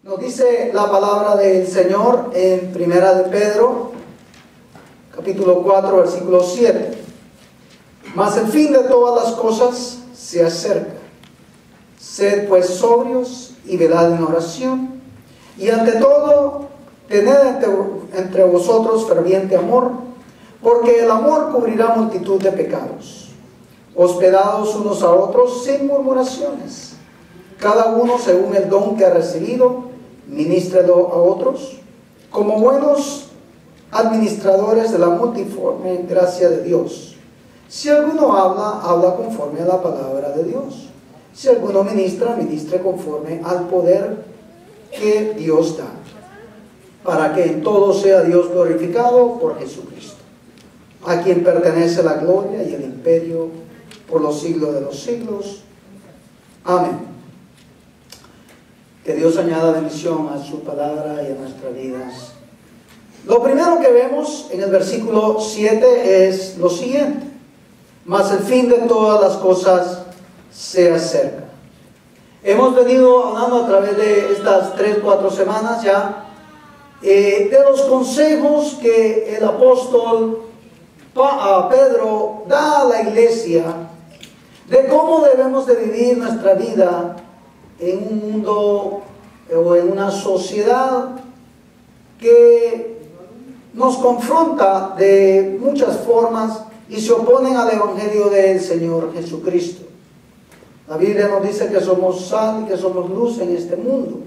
Nos dice la palabra del Señor en Primera de Pedro, capítulo 4, versículo 7. Mas el fin de todas las cosas se acerca. Sed pues sobrios y velad en oración. Y ante todo, tened entre vosotros ferviente amor, porque el amor cubrirá multitud de pecados. Hospedados unos a otros sin murmuraciones. Cada uno según el don que ha recibido, ministrelo a otros, como buenos administradores de la multiforme gracia de Dios. Si alguno habla, habla conforme a la palabra de Dios. Si alguno ministra, ministre conforme al poder que Dios da, para que en todo sea Dios glorificado por Jesucristo, a quien pertenece la gloria y el imperio por los siglos de los siglos. Amén. Que Dios añada bendición a su palabra y a nuestras vidas. Lo primero que vemos en el versículo 7 es lo siguiente: mas el fin de todas las cosas se acerca. Hemos venido hablando a través de estas 3-4 semanas ya de los consejos que el apóstol Pedro da a la iglesia, de cómo debemos de vivir nuestra vida en un mundo o en una sociedad que nos confronta de muchas formas y se oponen al evangelio del Señor Jesucristo. La Biblia nos dice que somos sal y que somos luz en este mundo,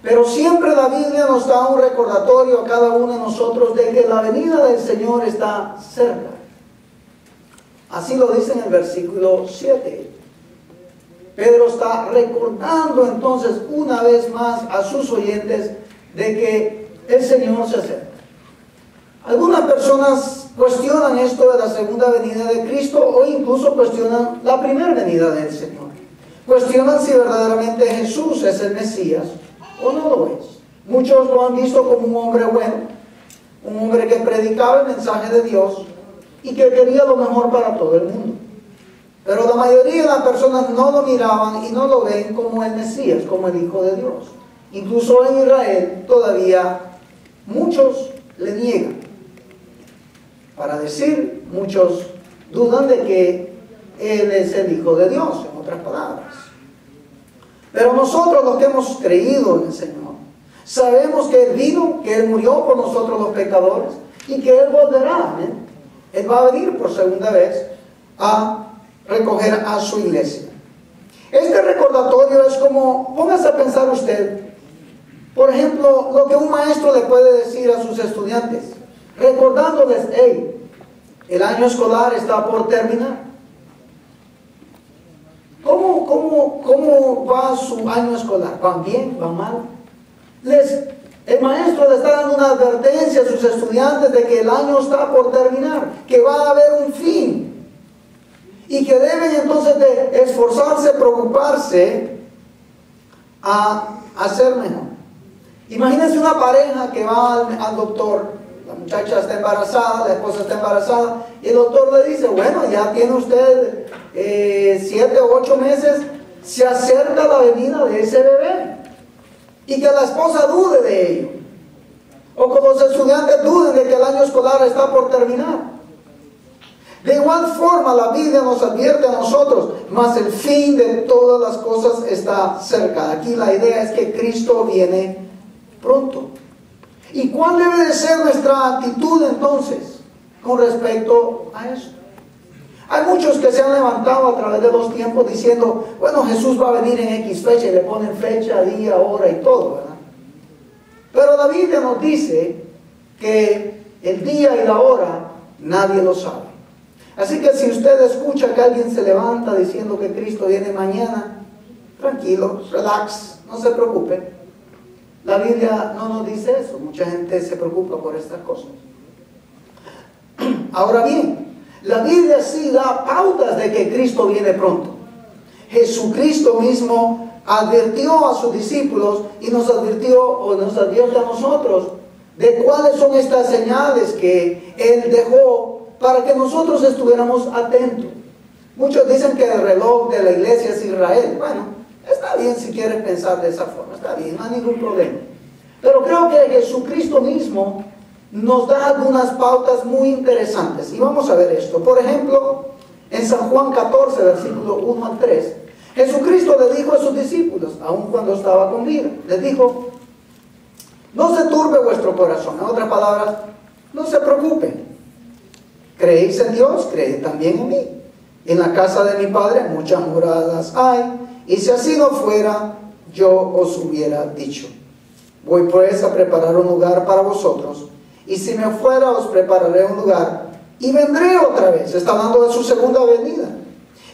pero siempre la Biblia nos da un recordatorio a cada uno de nosotros de que la venida del Señor está cerca. Así lo dice en el versículo 7. Pedro está recordando entonces una vez más a sus oyentes de que el Señor se acerca. Algunas personas cuestionan esto de la segunda venida de Cristo, o incluso cuestionan la primera venida del Señor. Cuestionan si verdaderamente Jesús es el Mesías o no lo es. Muchos lo han visto como un hombre bueno, un hombre que predicaba el mensaje de Dios y que quería lo mejor para todo el mundo. Pero la mayoría de las personas no lo miraban y no lo ven como el Mesías, como el Hijo de Dios. Incluso en Israel todavía muchos le niegan. Para decir, muchos dudan de que Él es el Hijo de Dios, en otras palabras. Pero nosotros, los que hemos creído en el Señor, sabemos que Él vino, que Él murió por nosotros los pecadores y que Él volverá. Él va a venir por segunda vez a recoger a su iglesia. Este recordatorio es como, póngase a pensar usted, por ejemplo, lo que un maestro le puede decir a sus estudiantes, recordándoles: hey, el año escolar está por terminar. ¿Cómo va su año escolar? ¿Van bien? ¿Van mal? El maestro le está dando una advertencia a sus estudiantes de que el año está por terminar, que va a haber un fin, y que deben entonces de esforzarse, preocuparse a hacer mejor. Imagínense una pareja que va al doctor. La muchacha está embarazada, la esposa está embarazada, y el doctor le dice: bueno, ya tiene usted 7 o 8 meses, se acerca la venida de ese bebé, y que la esposa dude de ello, o que los estudiantes duden de que el año escolar está por terminar. De igual forma, la Biblia nos advierte a nosotros: mas el fin de todas las cosas está cerca. Aquí la idea es que Cristo viene pronto. ¿Y cuál debe de ser nuestra actitud entonces con respecto a eso? Hay muchos que se han levantado a través de los tiempos diciendo: bueno, Jesús va a venir en X fecha, y le ponen fecha, día, hora y todo, ¿verdad? Pero la Biblia nos dice que el día y la hora nadie lo sabe. Así que si usted escucha que alguien se levanta diciendo que Cristo viene mañana, tranquilo, relax, no se preocupe. La Biblia no nos dice eso. Mucha gente se preocupa por estas cosas. Ahora bien, la Biblia sí da pautas de que Cristo viene pronto. Jesucristo mismo advirtió a sus discípulos y nos advirtió, o nos advierte a nosotros, de cuáles son estas señales que Él dejó para que nosotros estuviéramos atentos. Muchos dicen que el reloj de la iglesia es Israel. Bueno, Está bien si quieres pensar de esa forma, está bien, no hay ningún problema. Pero creo que Jesucristo mismo nos da algunas pautas muy interesantes. Y vamos a ver esto. Por ejemplo, en San Juan 14, versículo 1 al 3, Jesucristo le dijo a sus discípulos, aun cuando estaba con vida, les dijo: no se turbe vuestro corazón. En otras palabras, no se preocupen. ¿Creéis en Dios? Creed también en mí. En la casa de mi Padre muchas moradas hay, y si así no fuera, yo os hubiera dicho. Voy pues a preparar un lugar para vosotros, y si me fuera os prepararé un lugar, y vendré otra vez. Está hablando de su segunda venida.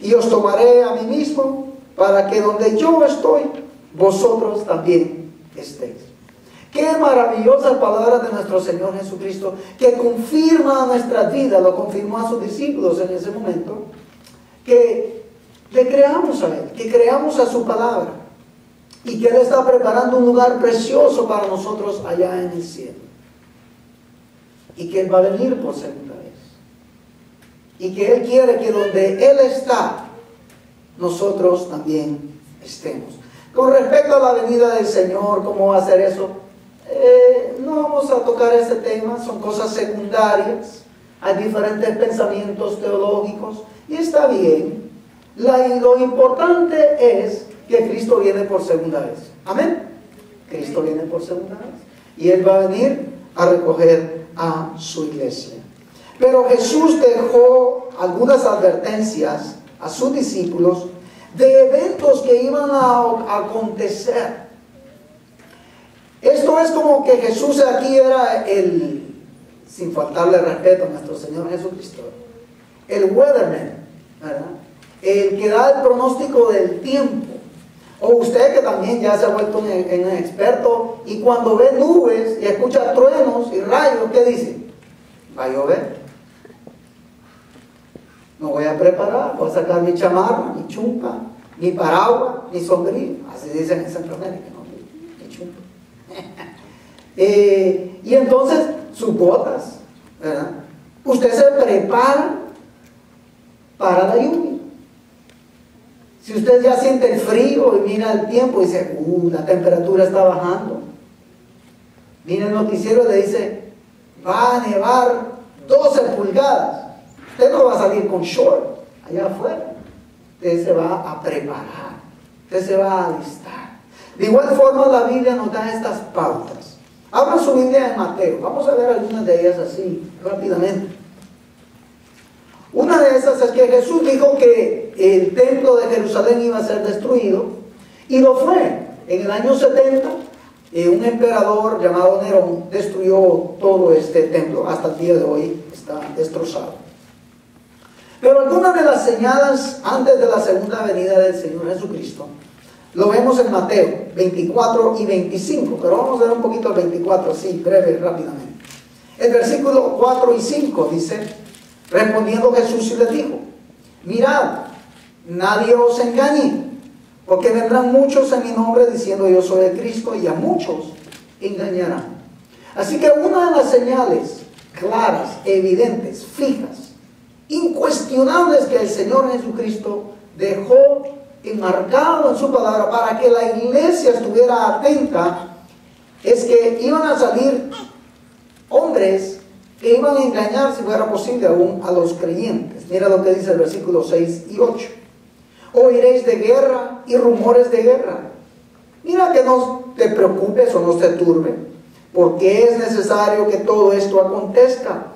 Y os tomaré a mí mismo, para que donde yo estoy, vosotros también estéis. Qué maravillosas palabras de nuestro Señor Jesucristo, que confirma nuestra vida, lo confirmó a sus discípulos en ese momento, que le creamos a Él, que creamos a su palabra, y que Él está preparando un lugar precioso para nosotros allá en el cielo, y que Él va a venir por segunda vez, y que Él quiere que donde Él está, nosotros también estemos. Con respecto a la venida del Señor, ¿cómo va a ser eso? No vamos a tocar ese tema, son cosas secundarias, hay diferentes pensamientos teológicos, y está bien. Lo importante es que Cristo viene por segunda vez. Amén. Cristo viene por segunda vez, y Él va a venir a recoger a su iglesia. Pero Jesús dejó algunas advertencias a sus discípulos de eventos que iban a acontecer. Esto es como que Jesús aquí era sin faltarle respeto a nuestro Señor Jesucristo, el weatherman, ¿verdad? El que da el pronóstico del tiempo. O usted que también ya se ha vuelto un experto, y cuando ve nubes y escucha truenos y rayos, ¿qué dice? Va a llover. Me voy a preparar, voy a sacar mi chamarra, mi chumpa, mi paraguas, mi sombrilla. Así dicen en Centroamérica, ¿no? Mi chumpa. Y entonces sus botas, ¿verdad? Usted se prepara para la lluvia. Si usted ya siente el frío y mira el tiempo y dice, la temperatura está bajando, viene el noticiero y le dice, va a nevar 12 pulgadas. Usted no va a salir con short allá afuera. Usted se va a preparar, usted se va a alistar. De igual forma, la Biblia nos da estas pautas. Abra su Biblia en Mateo. Vamos a ver algunas de ellas así, rápidamente. Una de esas es que Jesús dijo que el templo de Jerusalén iba a ser destruido, y lo fue. En el año 70, un emperador llamado Nerón destruyó todo este templo. Hasta el día de hoy está destrozado. Pero algunas de las señales antes de la segunda venida del Señor Jesucristo lo vemos en Mateo 24 y 25, pero vamos a ver un poquito el 24 así, breve, rápidamente. El versículo 4 y 5 dice, respondiendo Jesús y les dijo, mirad, nadie os engañe, porque vendrán muchos en mi nombre diciendo yo soy el Cristo, y a muchos engañarán. Así que una de las señales claras, evidentes, fijas, incuestionables que el Señor Jesucristo dejó enmarcado en su palabra para que la iglesia estuviera atenta, es que iban a salir hombres que iban a engañar, si fuera posible, aún a los creyentes. Mira lo que dice el versículo 6 y 8. Oiréis de guerra y rumores de guerra. Mira que no te preocupes o no te turbe, porque es necesario que todo esto acontezca,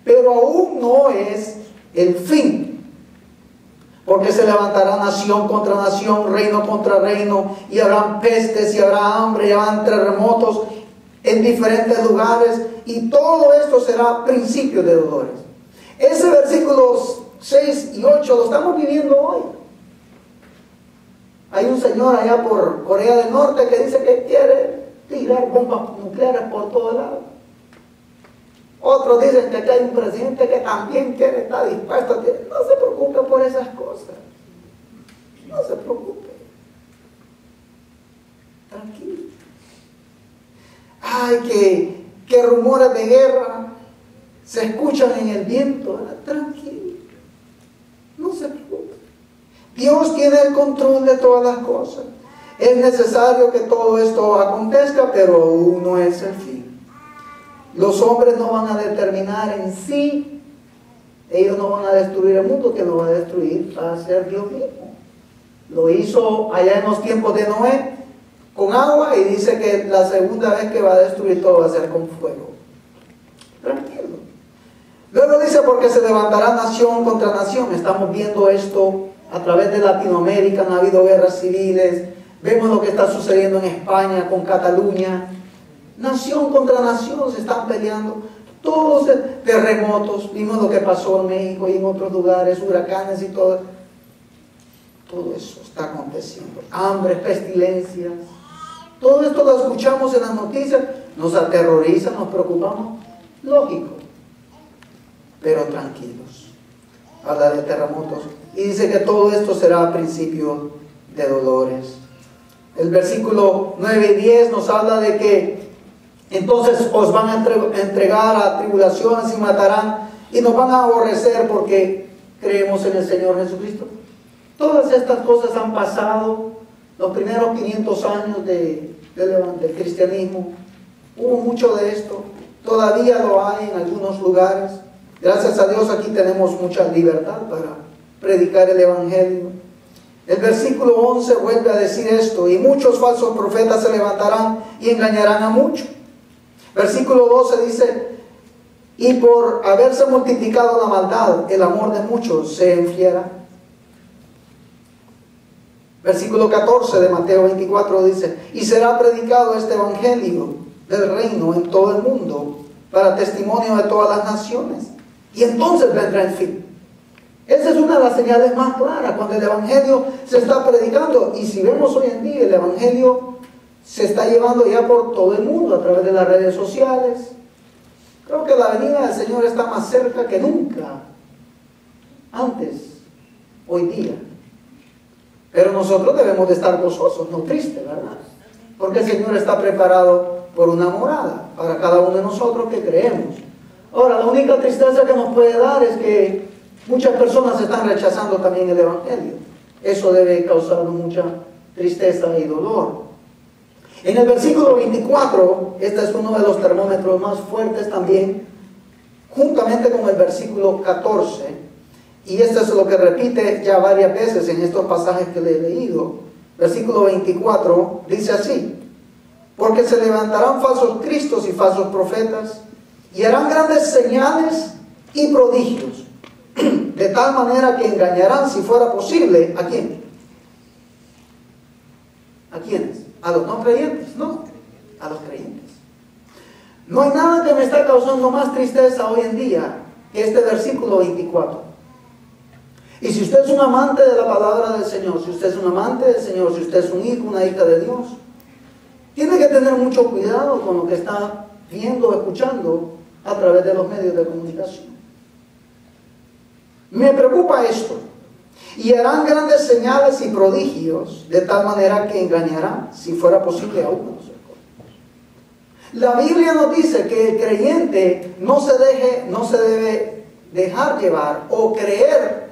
pero aún no es el fin. Porque se levantará nación contra nación, reino contra reino, y habrán pestes, y habrá hambre, y habrán terremotos en diferentes lugares, y todo esto será principio de dolores. Ese versículos 6 y 8 lo estamos viviendo hoy. Hay un señor allá por Corea del Norte que dice que quiere tirar bombas nucleares por todo lado. Otros dicen que aquí hay un presidente que también quiere estar dispuesto a tirar. No se preocupe por esas cosas. No se preocupe. Tranquilo. Ay, que rumores de guerra se escuchan en el viento. Tranquilo. No se preocupe. Dios tiene el control de todas las cosas. Es necesario que todo esto acontezca, pero aún no es el fin. Los hombres no van a determinar en sí, ellos no van a destruir el mundo, que lo va a destruir va a ser Dios mismo. Lo hizo allá en los tiempos de Noé con agua, y dice que la segunda vez que va a destruir todo va a ser con fuego. Tranquilo. Luego dice, porque se levantará nación contra nación. Estamos viendo esto a través de Latinoamérica, han habido guerras civiles, vemos lo que está sucediendo en España con Cataluña. Nación contra nación se están peleando. Todos los terremotos, vimos lo que pasó en México y en otros lugares, huracanes y todo. Todo eso está aconteciendo. Hambre, pestilencias. Todo esto lo escuchamos en las noticias, nos aterroriza, nos preocupamos. Lógico. Pero tranquilos. Habla de terremotos. Y dice que todo esto será a principio de dolores. El versículo 9 y 10 nos habla de que entonces os van a entregar a tribulaciones y matarán y nos van a aborrecer porque creemos en el Señor Jesucristo. Todas estas cosas han pasado los primeros 500 años del cristianismo. Hubo mucho de esto. Todavía lo hay en algunos lugares. Gracias a Dios aquí tenemos mucha libertad para predicar el Evangelio. El versículo 11 vuelve a decir esto: y muchos falsos profetas se levantarán y engañarán a muchos. Versículo 12 dice: y por haberse multiplicado la maldad, el amor de muchos se enfriará. Versículo 14 de Mateo 24 dice: y será predicado este evangelio del reino en todo el mundo para testimonio de todas las naciones, y entonces vendrá el fin. Esa es una de las señales más claras, cuando el evangelio se está predicando. Y si vemos hoy en día, el evangelio se está llevando ya por todo el mundo a través de las redes sociales. Creo que la venida del Señor está más cerca que nunca antes, hoy día. Pero nosotros debemos de estar gozosos, no tristes, ¿verdad? Porque el Señor está preparado por una morada para cada uno de nosotros que creemos. Ahora, la única tristeza que nos puede dar es que muchas personas están rechazando también el evangelio. Eso debe causarnos mucha tristeza y dolor. En el versículo 24, este es uno de los termómetros más fuertes también, juntamente con el versículo 14, y esto es lo que repite ya varias veces en estos pasajes que le he leído. Versículo 24 dice así: porque se levantarán falsos cristos y falsos profetas, y harán grandes señales y prodigios, de tal manera que engañarán, si fuera posible, ¿a quién? ¿A quiénes? ¿A los no creyentes? No, a los creyentes. No hay nada que me está causando más tristeza hoy en día que este versículo 24. Y si usted es un amante de la palabra del Señor, si usted es un amante del Señor, si usted es un hijo, una hija de Dios, tiene que tener mucho cuidado con lo que está viendo o escuchando a través de los medios de comunicación. Me preocupa esto. Y harán grandes señales y prodigios, de tal manera que engañarán, si fuera posible, a unos. La Biblia nos dice que el creyente no se debe dejar llevar o creer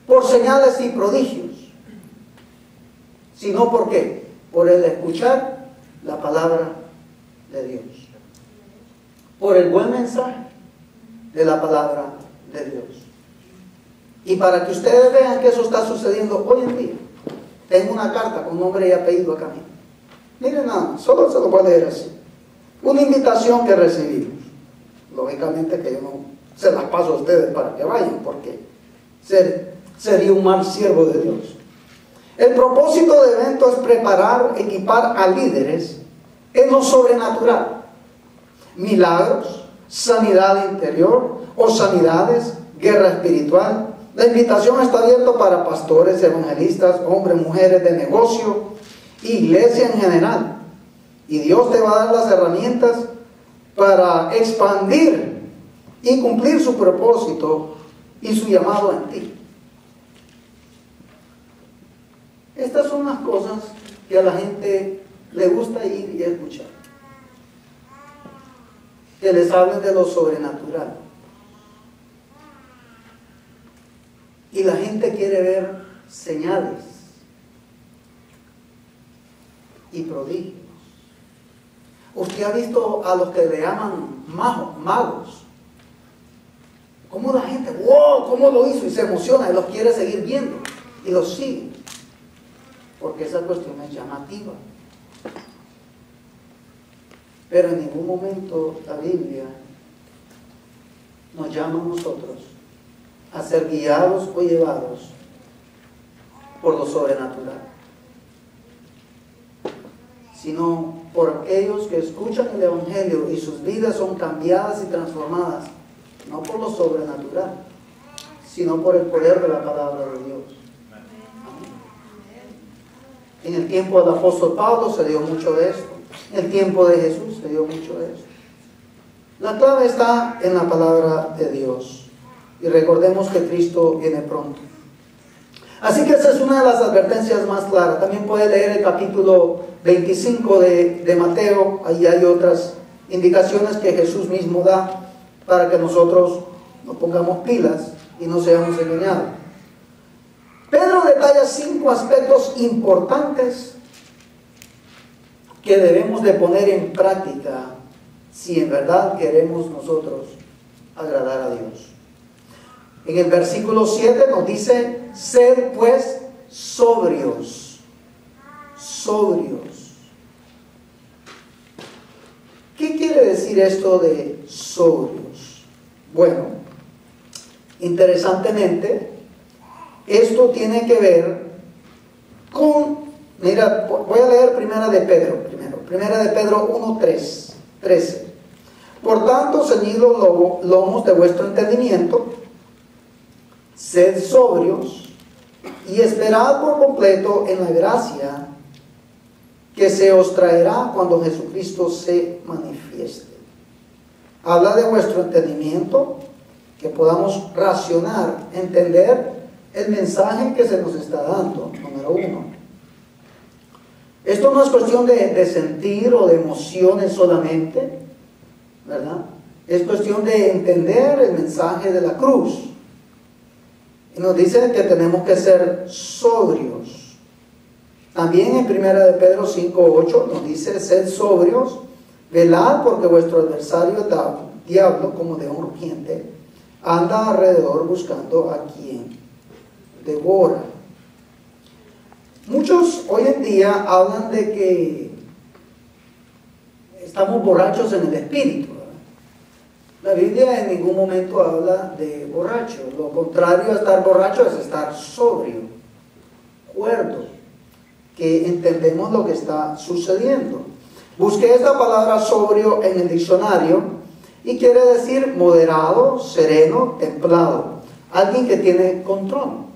por señales y prodigios, sino ¿por qué? Por el escuchar la palabra de Dios, por el buen mensaje de la palabra de Dios. Y para que ustedes vean que eso está sucediendo hoy en día, tengo una carta con nombre y apellido acá mismo. Miren nada más, solo se lo voy a leer así. Una invitación que recibimos. Lógicamente que yo no se las paso a ustedes para que vayan, porque sería un mal siervo de Dios. El propósito del evento es preparar, equipar a líderes en lo sobrenatural. Milagros, sanidad interior o sanidades, guerra espiritual. La invitación está abierta para pastores, evangelistas, hombres, mujeres de negocio, iglesia en general. Y Dios te va a dar las herramientas para expandir y cumplir su propósito y su llamado en ti. Estas son las cosas que a la gente le gusta ir y escuchar. Que les hablen de lo sobrenatural. Y la gente quiere ver señales y prodigios. Usted ha visto a los que le llaman magos. Cómo la gente, wow, cómo lo hizo, y se emociona y los quiere seguir viendo y los sigue, porque esa cuestión es llamativa. Pero en ningún momento la Biblia nos llama a nosotros a ser guiados o llevados por lo sobrenatural, sino por aquellos que escuchan el Evangelio y sus vidas son cambiadas y transformadas, no por lo sobrenatural, sino por el poder de la palabra de Dios. Amén. En el tiempo del apóstol Pablo se dio mucho de esto. En el tiempo de Jesús se dio mucho de esto. La clave está en la palabra de Dios. Y recordemos que Cristo viene pronto. Así que esa es una de las advertencias más claras. También puede leer el capítulo 25 de Mateo. Ahí hay otras indicaciones que Jesús mismo da para que nosotros nos pongamos pilas y no seamos engañados. Pedro detalla 5 aspectos importantes que debemos de poner en práctica si en verdad queremos nosotros agradar a Dios. En el versículo 7 nos dice: sed pues sobrios. Sobrios. ¿Qué quiere decir esto de sobrios? Bueno, interesantemente, esto tiene que ver con, mira, voy a leer Primera de Pedro primero. Primera de Pedro 1:13. Por tanto, ceñid los lomos de vuestro entendimiento, sed sobrios y esperad por completo en la gracia que se os traerá cuando Jesucristo se manifieste. Habla de vuestro entendimiento, que podamos racionar, entender el mensaje que se nos está dando, número 1. Esto no es cuestión de sentir o de emociones solamente, ¿verdad? Es cuestión de entender el mensaje de la cruz. Y nos dice que tenemos que ser sobrios. También en 1 de Pedro 5:8 nos dice: sed sobrios, velad, porque vuestro adversario diablo, como león rugiente, anda alrededor buscando a quien devora. Muchos hoy en día hablan de que estamos borrachos en el espíritu. La Biblia en ningún momento habla de borracho. Lo contrario a estar borracho es estar sobrio, cuerdo, que entendemos lo que está sucediendo. Busqué esta palabra sobrio en el diccionario y quiere decir moderado, sereno, templado, alguien que tiene control.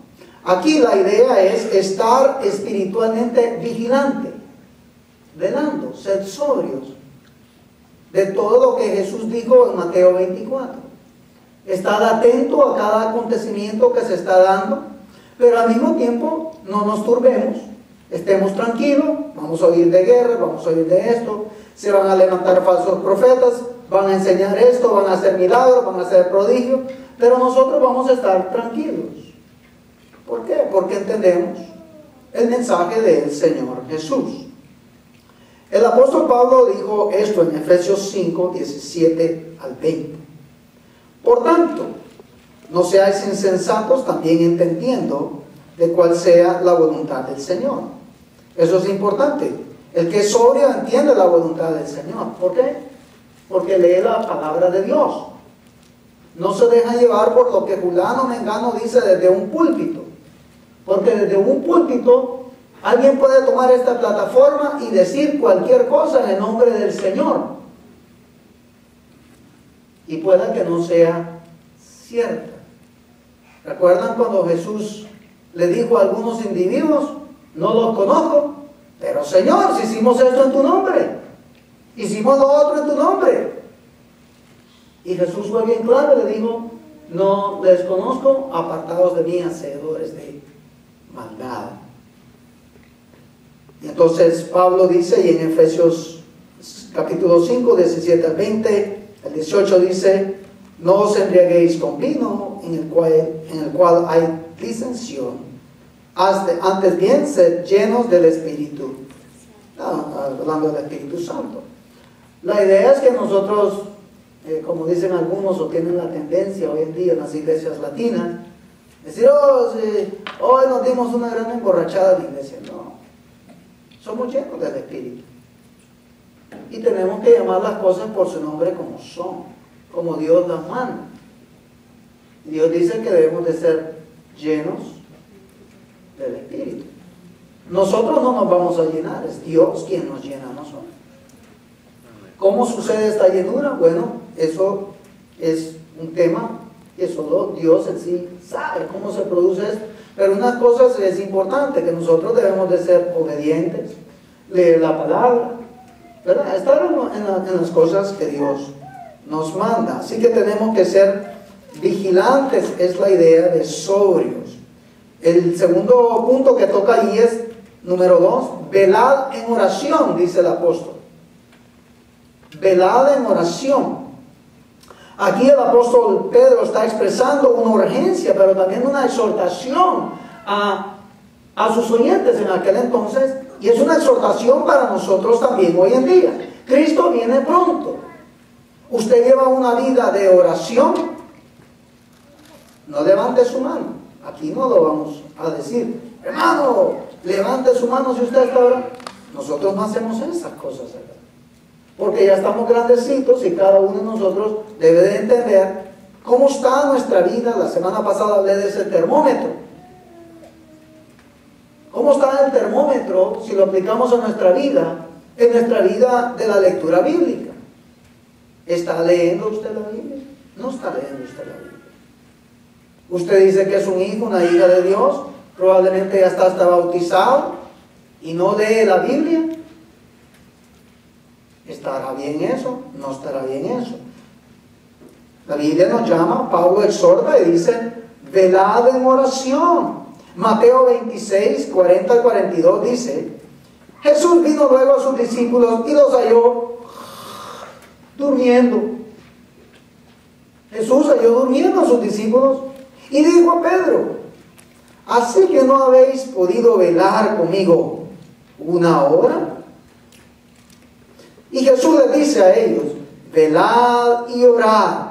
Aquí la idea es estar espiritualmente vigilante, velando, ser sobrios de todo lo que Jesús dijo en Mateo 24. Estar atento a cada acontecimiento que se está dando, pero al mismo tiempo no nos turbemos, estemos tranquilos. Vamos a oír de guerra, vamos a oír de esto, se van a levantar falsos profetas, van a enseñar esto, van a hacer milagros, van a hacer prodigios, pero nosotros vamos a estar tranquilos. ¿Por qué? Porque entendemos el mensaje del Señor Jesús. El apóstol Pablo dijo esto en Efesios 5, 17 al 20. Por tanto, no seáis insensatos, también entendiendo de cuál sea la voluntad del Señor. Eso es importante. El que es sobrio entiende la voluntad del Señor. ¿Por qué? Porque lee la palabra de Dios. No se deja llevar por lo que fulano mengano dice desde un púlpito. Porque desde un púlpito alguien puede tomar esta plataforma y decir cualquier cosa en el nombre del Señor. Y pueda que no sea cierta. ¿Recuerdan cuando Jesús le dijo a algunos individuos: no los conozco, pero Señor, si hicimos esto en tu nombre, hicimos lo otro en tu nombre? Y Jesús fue bien claro y le dijo: no les conozco, apartados de mí, hacedores de maldad. Y entonces Pablo dice, y en Efesios capítulo 5, 17 al 20, el 18 dice: no os embriaguéis con vino, en el cual hay disensión, Antes bien, sed llenos del Espíritu. Hablando del Espíritu Santo. La idea es que nosotros, como dicen algunos o tienen la tendencia hoy en día en las iglesias latinas, decir, hoy nos dimos una gran emborrachada en la iglesia. No, somos llenos del Espíritu. Y tenemos que llamar las cosas por su nombre como son, como Dios las manda. Dios dice que debemos de ser llenos del Espíritu. Nosotros no nos vamos a llenar, es Dios quien nos llena a nosotros. ¿Cómo sucede esta llenura? Bueno, eso es un tema que solo Dios en sí sabe cómo se produce esto. Pero una cosa es importante, que nosotros debemos de ser obedientes, leer la palabra, ¿verdad? Estar en las cosas que Dios nos manda. Así que tenemos que ser vigilantes, es la idea de sobrios. El segundo punto que toca ahí es, número 2, velad en oración, dice el apóstol. Velad en oración. Aquí el apóstol Pedro está expresando una urgencia, pero también una exhortación a sus oyentes en aquel entonces, y es una exhortación para nosotros también hoy en día. Cristo viene pronto. Usted lleva una vida de oración, no levante su mano. Aquí no lo vamos a decir, hermano, levante su mano si usted está orando. Nosotros no hacemos esas cosas acá, porque ya estamos grandecitos y cada uno de nosotros debe de entender cómo está nuestra vida. La semana pasada hablé de ese termómetro. ¿Cómo está el termómetro si lo aplicamos a nuestra vida, en nuestra vida de la lectura bíblica? ¿Está leyendo usted la Biblia? No está leyendo usted la Biblia. Usted dice que es un hijo, una hija de Dios, probablemente ya está hasta bautizado y no lee la Biblia. ¿Estará bien eso? No estará bien eso. La Biblia nos llama, Pablo exhorta y dice, velad en oración. Mateo 26, 40 al 42 dice, Jesús vino luego a sus discípulos y los halló durmiendo. Jesús halló durmiendo a sus discípulos y dijo a Pedro, ¿así que no habéis podido velar conmigo una hora? Y Jesús les dice a ellos, velad y orad.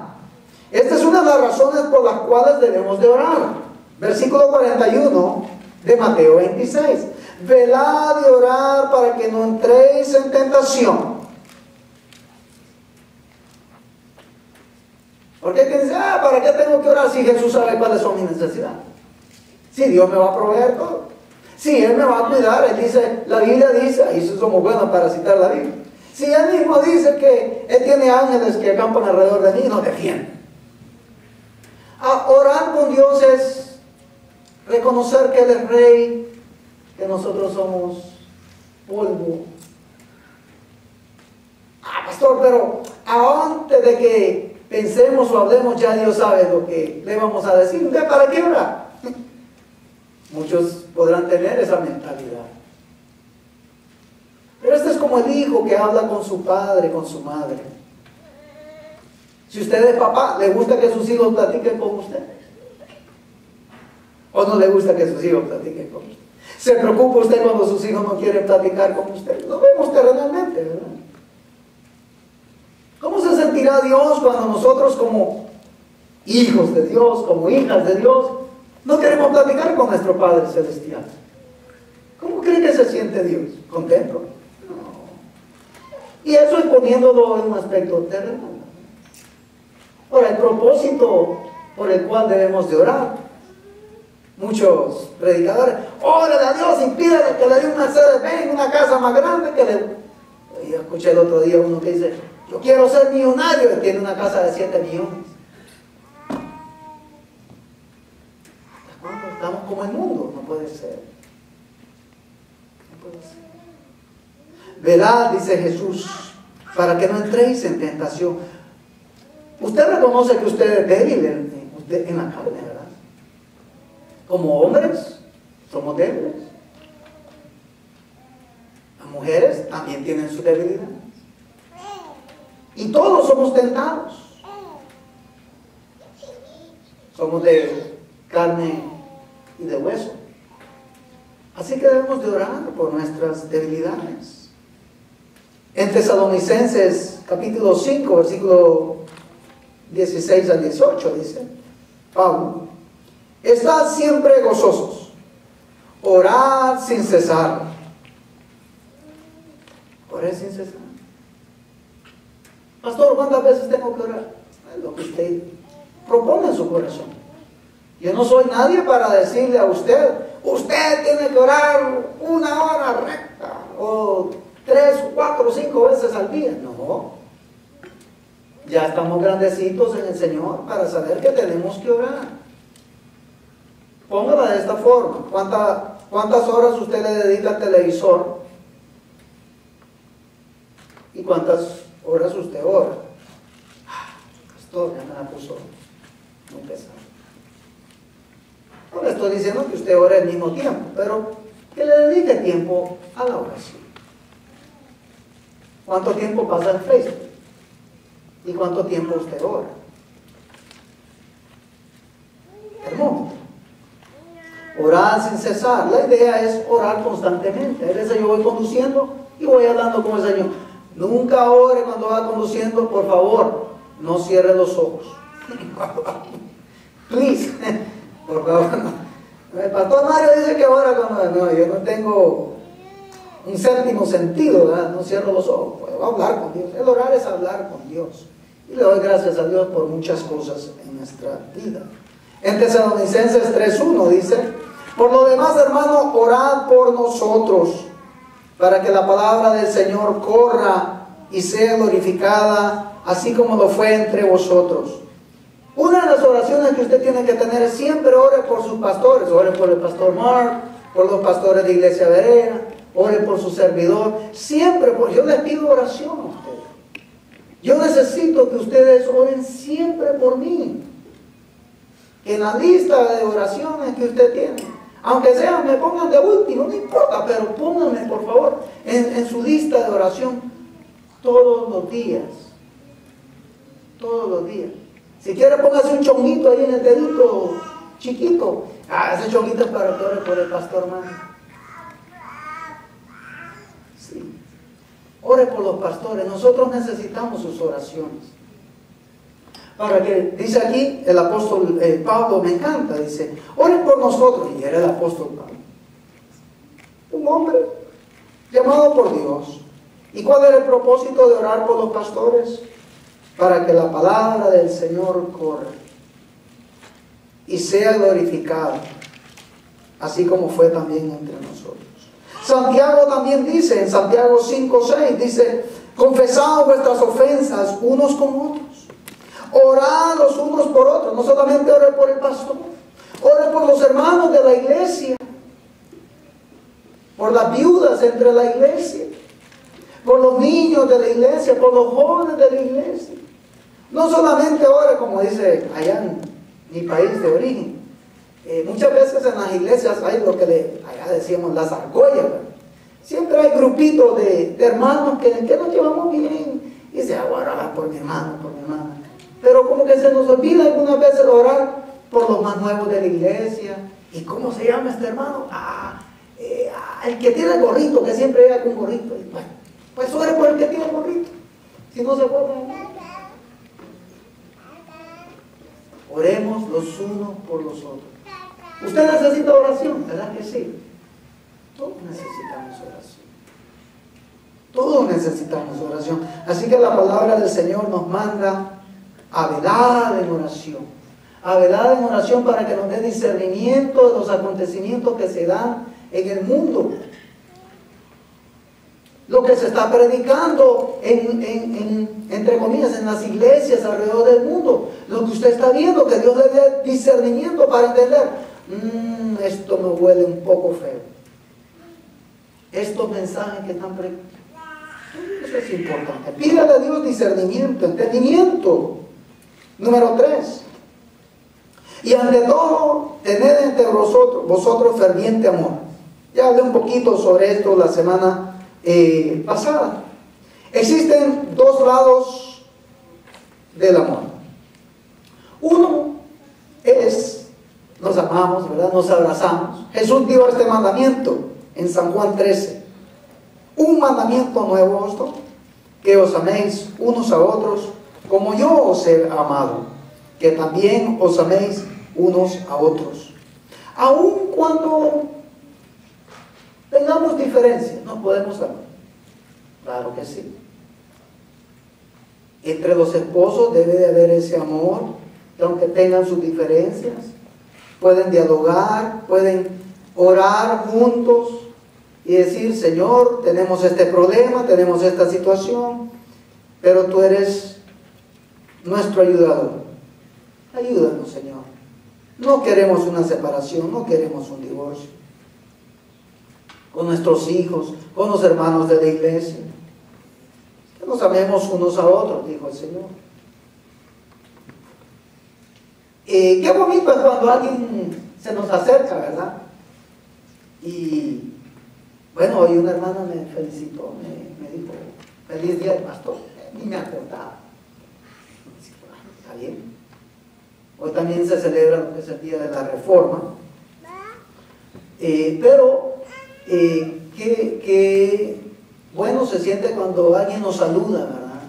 Esta es una de las razones por las cuales debemos de orar. Versículo 41 de Mateo 26. Velad y orad para que no entréis en tentación. Porque hay quien dice, ¿para qué tengo que orar si Jesús sabe cuáles son mis necesidades? Si Dios me va a proveer todo. Si Él me va a cuidar. Él dice, la Biblia dice, y eso somos buenos para citar la Biblia. Si Él mismo dice que Él tiene ángeles que acampan alrededor de mí, nos defiende. Orar con Dios es reconocer que Él es Rey, que nosotros somos polvo. Pastor, pero antes de que pensemos o hablemos, ya Dios sabe lo que le vamos a decir. ¿Para qué orar? Muchos podrán tener esa mentalidad. Pero este es como el hijo que habla con su padre, con su madre. Si usted es papá, ¿le gusta que sus hijos platiquen con usted? ¿O no le gusta que sus hijos platiquen con usted? ¿Se preocupa usted cuando sus hijos no quieren platicar con usted? Lo vemos terrenalmente, ¿verdad? ¿Cómo se sentirá Dios cuando nosotros como hijos de Dios, como hijas de Dios, no queremos platicar con nuestro Padre Celestial? ¿Cómo cree que se siente Dios? ¿Contento? No. Y eso es poniéndolo en un aspecto terrenal. Ahora, el propósito por el cual debemos de orar. Muchos predicadores, órale a Dios, impídale que le dé una sede, ven, una casa más grande que le... Yo escuché el otro día uno que dice, yo quiero ser millonario, y tiene una casa de 7 millones. Estamos como el mundo, no puede ser. No puede ser. Velad, dice Jesús, para que no entréis en tentación. Usted reconoce que usted es débil en la carne, ¿verdad? Como hombres, somos débiles. Las mujeres también tienen su debilidad. Y todos somos tentados. Somos de carne y de hueso. Así que debemos de orar por nuestras debilidades. En Tesalonicenses capítulo 5, versículo 16 al 18 dice Pablo: estad siempre gozosos, orad sin cesar. Orad sin cesar. Pastor, ¿cuántas veces tengo que orar? Es lo que usted propone en su corazón. Yo no soy nadie para decirle a usted: usted tiene que orar 1 hora recta, o 3, 4, 5 veces al día. No. Ya estamos grandecitos en el Señor para saber que tenemos que orar. Póngala de esta forma: ¿cuántas horas usted le dedica al televisor? ¿Y cuántas horas usted ora? Pastor, ya me la puso muy pesado. No le estoy diciendo que usted ore al mismo tiempo, pero que le dedique tiempo a la oración. ¿Cuánto tiempo pasa en Facebook? ¿Y cuánto tiempo usted ora? Termómetro. Orar sin cesar. La idea es orar constantemente. A veces yo voy conduciendo y voy hablando con el Señor. Nunca ore cuando va conduciendo, por favor. No cierre los ojos. Please. Por favor. El pastor Mario dice que ora cuando... No, yo no tengo un séptimo sentido, ¿verdad? No cierro los ojos. Puedo hablar con Dios. El orar es hablar con Dios. Y le doy gracias a Dios por muchas cosas en nuestra vida. En Tesalonicenses 3:1 dice: por lo demás, hermano, orad por nosotros, para que la palabra del Señor corra y sea glorificada, así como lo fue entre vosotros. Una de las oraciones que usted tiene que tener es: siempre ore por sus pastores. Ore por el pastor Mark, por los pastores de Iglesia Berea, ore por su servidor. Siempre, yo les pido oración a ustedes. Yo necesito que ustedes oren siempre por mí. En la lista de oraciones que usted tiene, aunque sea me pongan de último, no importa, pero pónganme por favor en su lista de oración todos los días. Todos los días. Si quiere, póngase un chonguito ahí en el dedito chiquito. Ese chonguito es para que ore por el pastor Mano. Sí. Ore por los pastores. Nosotros necesitamos sus oraciones. Para que, dice aquí el apóstol Pablo, me encanta, dice: oren por nosotros. Y era el apóstol Pablo, un hombre llamado por Dios. ¿Y cuál era el propósito de orar por los pastores? Para que la palabra del Señor corra y sea glorificada, así como fue también entre nosotros. Santiago también dice, en Santiago 5:6, dice: confesad vuestras ofensas unos con otros, orad los unos por otros. No solamente ore por el pastor, ore por los hermanos de la iglesia, por las viudas entre la iglesia, por los niños de la iglesia, por los jóvenes de la iglesia. No solamente ore, como dice allá en mi país de origen. Muchas veces en las iglesias hay lo que allá decíamos las argollas. Siempre hay grupitos de hermanos que nos llevamos bien. Y dice: voy a orar por mi hermano, por mi hermana. Pero como que se nos olvida algunas veces orar por los más nuevos de la iglesia. ¿Y cómo se llama este hermano? El que tiene el gorrito, que siempre llega con gorrito. Y bueno, pues ore por el que tiene el gorrito. Si no se puede. Oremos los unos por los otros. Usted necesita oración, ¿verdad que sí? Todos necesitamos oración. Todos necesitamos oración. Así que la palabra del Señor nos manda a velar en oración. A velar en oración para que nos dé discernimiento de los acontecimientos que se dan en el mundo. Lo que se está predicando entre comillas, en las iglesias alrededor del mundo. Lo que usted está viendo, que Dios le dé discernimiento para entender. Esto me huele un poco feo. Estos mensajes que están predicando. Eso es importante. Pídale a Dios discernimiento, entendimiento. Número 3. Y ante todo, tened entre vosotros ferviente amor. Ya hablé un poquito sobre esto la semana pasada. Existen dos lados del amor. Uno es nos amamos, ¿verdad? Nos abrazamos. Jesús dio este mandamiento en San Juan 13. Un mandamiento nuevo os doy, que os améis unos a otros como yo os he amado, que también os améis unos a otros. Aun cuando tengamos diferencias, nos podemos amar. Claro que sí. Entre los esposos debe de haber ese amor, que aunque tengan sus diferencias, pueden dialogar, pueden orar juntos y decir: Señor, tenemos este problema, tenemos esta situación, pero tú eres nuestro ayudador. Ayúdanos, Señor. No queremos una separación, no queremos un divorcio. Con nuestros hijos, con los hermanos de la iglesia. Que nos amemos unos a otros, dijo el Señor. Qué bonito es cuando alguien se nos acerca, ¿verdad? Y bueno, hoy una hermana me felicitó, me dijo: feliz día del pastor. Ni me acordaba. Está bien. Hoy también se celebra lo que es el día de la Reforma. Pero qué bueno se siente cuando alguien nos saluda, ¿verdad?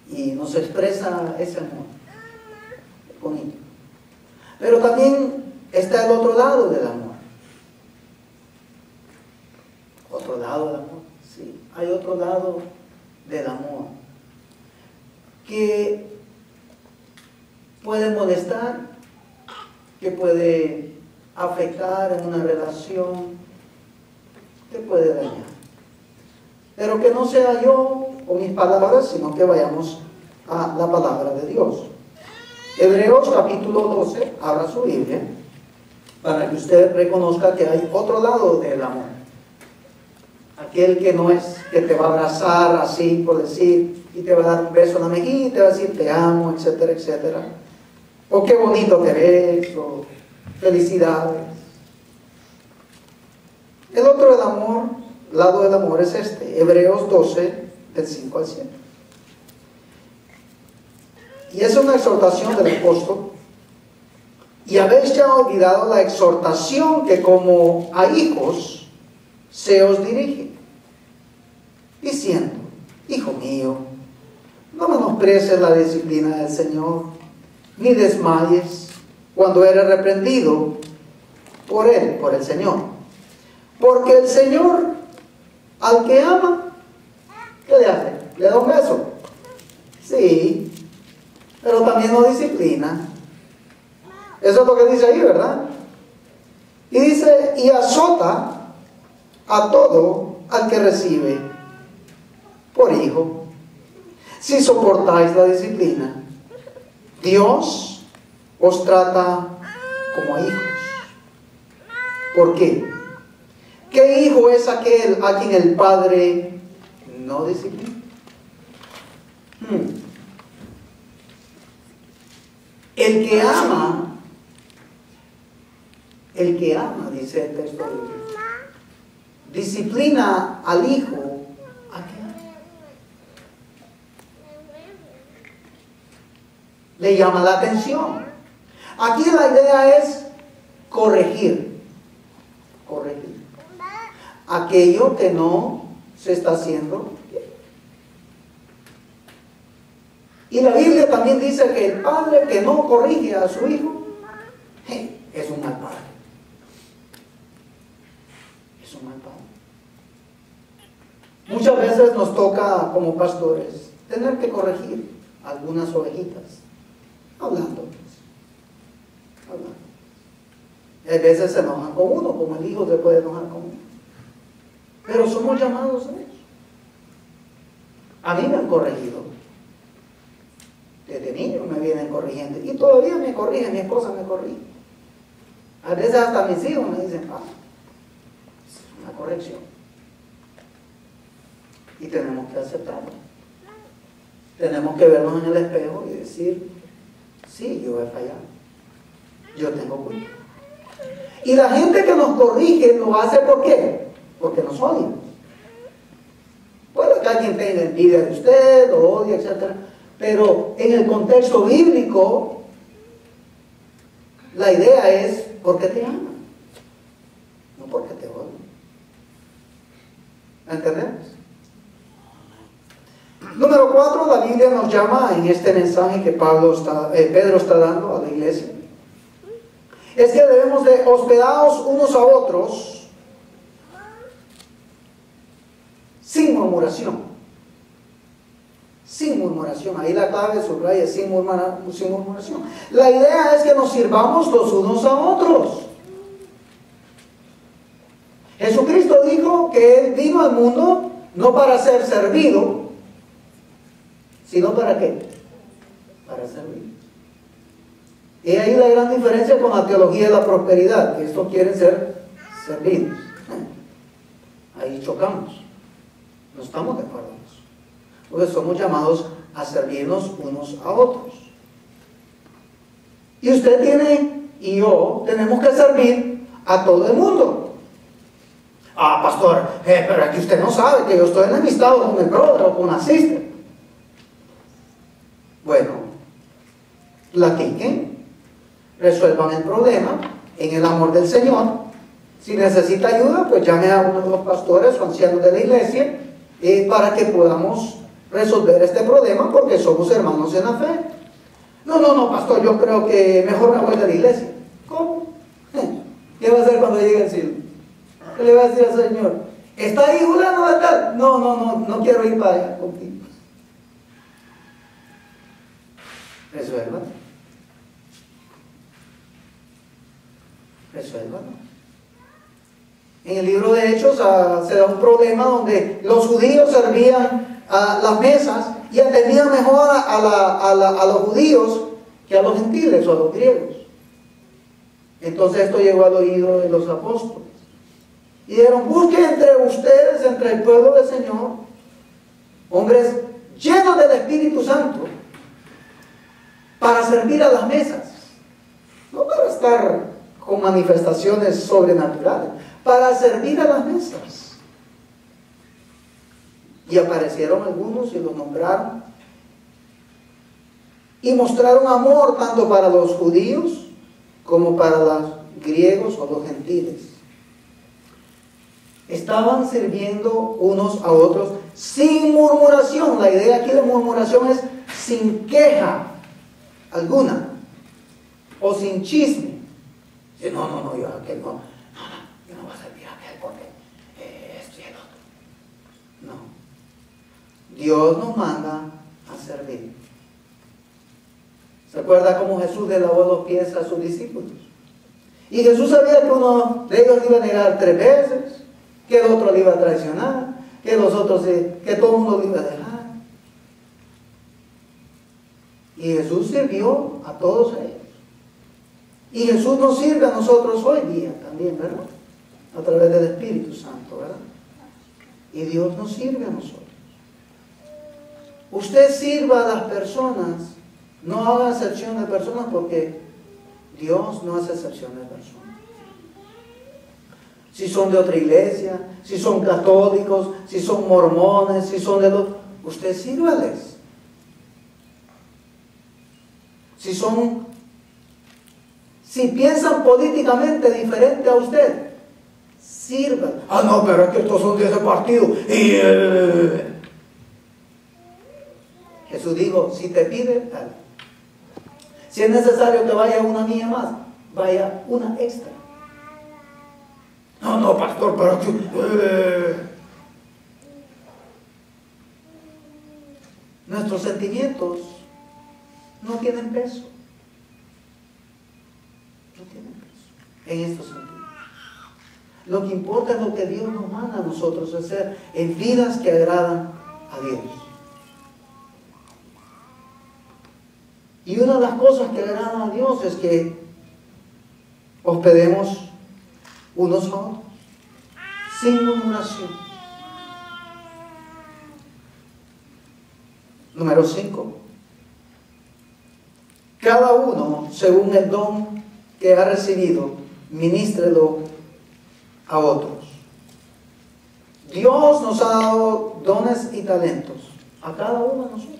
Y nos expresa ese amor. Bonito. Pero también está el otro lado del amor. Otro lado del amor, sí. Hay otro lado del amor que puede molestar, que puede afectar en una relación, que puede dañar. Pero que no sea yo o mis palabras, sino que vayamos a la palabra de Dios. Hebreos capítulo 12, abra su Biblia, para que usted reconozca que hay otro lado del amor. Aquel que no es que te va a abrazar así por decir, y te va a dar un beso en la mejilla y te va a decir te amo, etcétera, etcétera. O qué bonito te ves, o felicidades. El otro del amor, lado del amor es este, Hebreos 12, del 5 al 7. Y es una exhortación del apóstol. Y habéis ya olvidado la exhortación que como a hijos se os dirige, diciendo: hijo mío, no menosprecies la disciplina del Señor, ni desmayes cuando eres reprendido por Él, por el Señor. Porque el Señor, al que ama, ¿qué le hace? ¿Le da un beso? Sí, pero también lo disciplina. Eso es lo que dice ahí, ¿verdad? Y dice: y azota a todo al que recibe por hijo. Si soportáis la disciplina, Dios os trata como a hijos. ¿Por qué? ¿Qué hijo es aquel a quien el Padre no disciplina? El que ama, dice el texto, disciplina al hijo a que ama. Le llama la atención. Aquí la idea es corregir aquello que no se está haciendo bien. Y la Biblia también dice que el padre que no corrige a su hijo es un mal padre. Es un mal padre. Muchas veces nos toca como pastores tener que corregir algunas ovejitas, hablándoles. A veces se enojan con uno, como el hijo se puede enojar con uno. Pero somos llamados a eso. A mí me han corregido. Desde niño me vienen corrigiendo. Y todavía me corrigen, mi esposa me corrige. A veces hasta mis hijos me dicen: es una corrección. Y tenemos que aceptarlo. Tenemos que vernos en el espejo y decir: sí, yo he fallado. Yo tengo culpa. Y la gente que nos corrige lo hace ¿por qué? Porque nos odia. Puede que alguien tenga envidia de usted o odia, etc. Pero en el contexto bíblico la idea es porque te ama, no porque te odia. ¿Entendemos? Número 4, la Biblia nos llama en este mensaje que Pedro está dando a la iglesia. Es que debemos de hospedaros unos a otros sin murmuración. Sin murmuración. Ahí la clave subraya sin murmuración. La idea es que nos sirvamos los unos a otros. Jesucristo dijo que Él vino al mundo no para ser servido, sino ¿para qué? Para servir. Y ahí la gran diferencia con la teología de la prosperidad, que estos quieren ser servidos. Ahí chocamos. No estamos de acuerdo en eso. Porque somos llamados a servirnos unos a otros. Y usted tiene, y yo, tenemos que servir a todo el mundo. Ah, pastor, pero aquí usted no sabe que yo estoy enemistado con el brother o con la sister. Bueno, platiquen, resuelvan el problema en el amor del Señor. Si necesita ayuda, pues llame a uno de los pastores o ancianos de la iglesia para que podamos resolver este problema, porque somos hermanos en la fe. No, pastor, yo creo que mejor me voy de la iglesia. ¿Cómo? ¿Qué va a hacer cuando llegue al cielo? ¿Qué le va a decir al Señor? ¿Está ahí Julano de tal? No quiero ir para allá contigo. Resuélvalo. En el libro de Hechos se da un problema donde los judíos servían a las mesas y atendían mejor a los judíos que a los gentiles o a los griegos. Entonces esto llegó al oído de los apóstoles. Y dijeron, busquen entre ustedes, entre el pueblo del Señor, hombres llenos del Espíritu Santo, para servir a las mesas. No para estar con manifestaciones sobrenaturales, para servir a las mesas. Y aparecieron algunos y los nombraron. Y mostraron amor tanto para los judíos como para los griegos o los gentiles. Estaban sirviendo unos a otros sin murmuración. La idea aquí de murmuración es sin queja alguna o sin chisme. Yo no, yo aquel no voy a servir a aquel porque esto y el otro. No. Dios nos manda a servir. ¿Se acuerda cómo Jesús le lavó los pies a sus discípulos? Y Jesús sabía que uno de ellos iba a negar 3 veces, que el otro le iba a traicionar, que los otros, que todo el mundo le iba a dejar. Y Jesús sirvió a todos ellos. Y Jesús nos sirve a nosotros hoy día también, ¿verdad? A través del Espíritu Santo, ¿verdad? Y Dios nos sirve a nosotros. Usted sirva a las personas, no haga excepción de personas, porque Dios no hace excepción de personas. Si son de otra iglesia, si son católicos, si son mormones, si son de los... Usted sírvales. Si piensan políticamente diferente a usted, sirvan. Ah, no, pero es que estos son de ese partido. Y Jesús dijo, si te pide, dale. Si es necesario que vaya una milla más, vaya una extra. No, pastor, pero nuestros sentimientos no tienen peso. No tienen peso en estos sentidos. Lo que importa es lo que Dios nos manda a nosotros hacer en vidas que agradan a Dios. Y una de las cosas que agradan a Dios es que hospedemos unos a otros sin murmuración. Número 5. Cada uno, según el don que ha recibido, ministrelo a otros. Dios nos ha dado dones y talentos a cada uno de nosotros.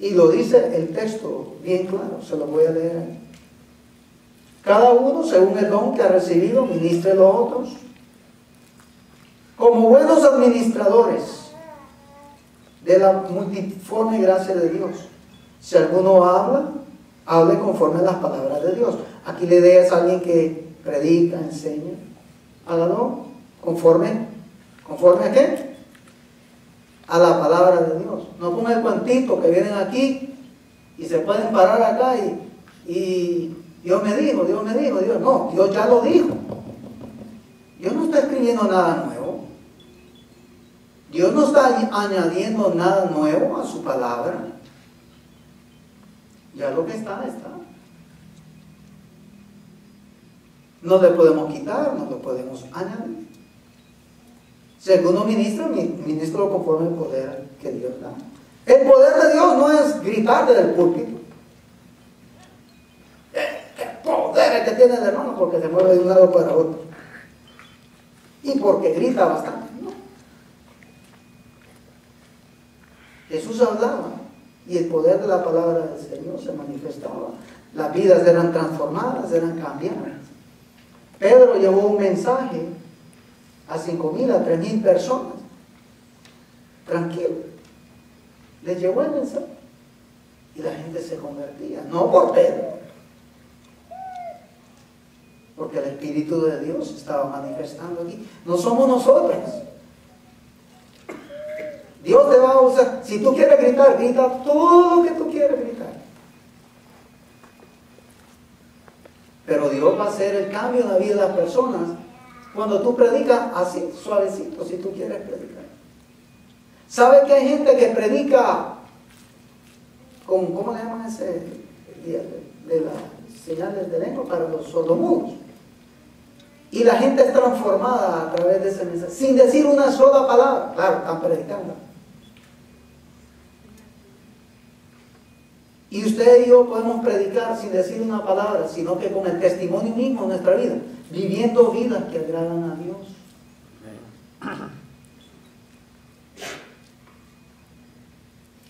Y lo dice el texto bien claro, se lo voy a leer ahí. Cada uno, según el don que ha recibido, ministre los otros, como buenos administradores de la multiforme gracia de Dios. Si alguno habla, hable conforme a las palabras de Dios. Aquí la idea es alguien que predica, enseña. Hágalo conforme ¿a qué? A la palabra de Dios. No con el cuantito que vienen aquí y se pueden parar acá y Dios me dijo, Dios. No, Dios ya lo dijo. Dios no está escribiendo nada nuevo. Dios no está añadiendo nada nuevo a su palabra. Ya lo que está. No le podemos quitar, no le podemos añadir. Si alguno ministra, ministro conforme al poder que Dios da. El poder de Dios no es gritar desde el púlpito. ¿Qué poder es que tiene el hermano? Porque se mueve de un lado para otro. Y porque grita bastante. No. Jesús hablaba y el poder de la palabra del Señor se manifestaba. Las vidas eran transformadas, eran cambiadas. Pedro llevó un mensaje a 5,000, a 3,000 personas. Tranquilo. Les llevó el mensaje. Y la gente se convertía. No por Pedro. Porque el Espíritu de Dios estaba manifestando aquí. No somos nosotros. Dios te va a usar. Si tú quieres gritar, grita todo lo que tú quieres gritar. Pero Dios va a hacer el cambio en la vida de las personas cuando tú predicas así, suavecito, si tú quieres predicar. ¿Sabe que hay gente que predica con, ¿cómo le llaman ese? De las señales de lengua para los sordomudos. Y la gente es transformada a través de ese mensaje, sin decir una sola palabra. Claro, están predicando. Y usted y yo podemos predicar sin decir una palabra, sino que con el testimonio mismo de nuestra vida, viviendo vidas que agradan a Dios.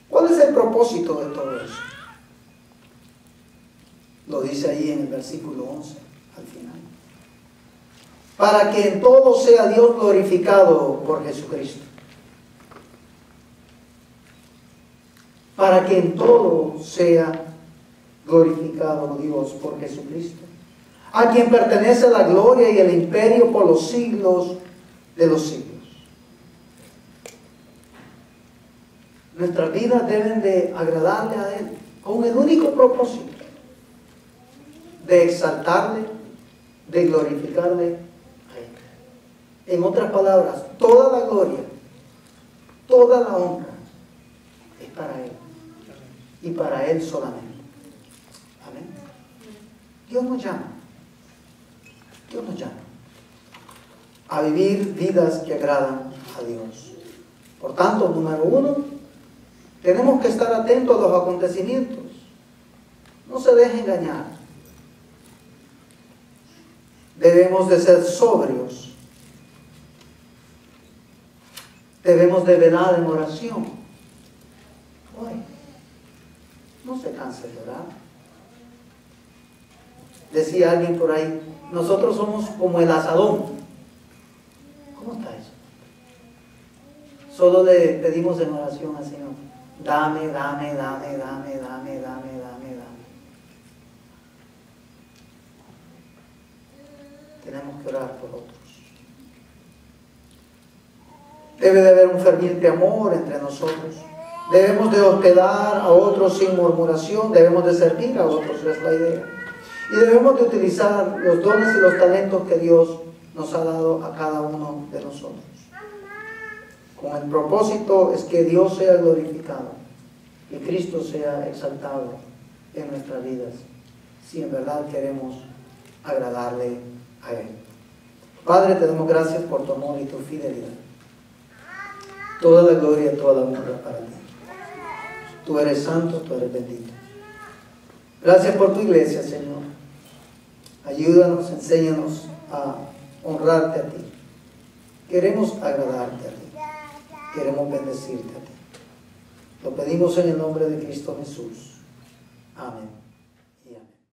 ¿Cuál es el propósito de todo eso? Lo dice ahí en el versículo 11, al final. Para que en todo sea Dios glorificado por Jesucristo. Para que en todo sea glorificado Dios por Jesucristo, a quien pertenece la gloria y el imperio por los siglos de los siglos. Nuestras vidas deben de agradarle a Él con el único propósito de exaltarle, de glorificarle a Él. En otras palabras, toda la gloria, toda la honra es para Él. Y para Él solamente. Amén. Dios nos llama a vivir vidas que agradan a Dios. Por tanto, número 1, tenemos que estar atentos a los acontecimientos. No se deje engañar. Debemos de ser sobrios. Debemos de velar en oración. No se canse de orar. Decía alguien por ahí, nosotros somos como el asadón. ¿Cómo está eso? Solo le pedimos en oración al Señor, dame. Tenemos que orar por otros. Debe de haber un ferviente amor entre nosotros. Debemos de hospedar a otros sin murmuración, debemos de servir a otros, es la idea. Y debemos de utilizar los dones y los talentos que Dios nos ha dado a cada uno de nosotros. Con el propósito es que Dios sea glorificado y Cristo sea exaltado en nuestras vidas, si en verdad queremos agradarle a Él. Padre, te damos gracias por tu amor y tu fidelidad. Toda la gloria y toda la honra para ti. Tú eres santo, tú eres bendito. Gracias por tu iglesia, Señor. Ayúdanos, enséñanos a honrarte a ti. Queremos agradarte a ti. Queremos bendecirte a ti. Lo pedimos en el nombre de Cristo Jesús. Amén.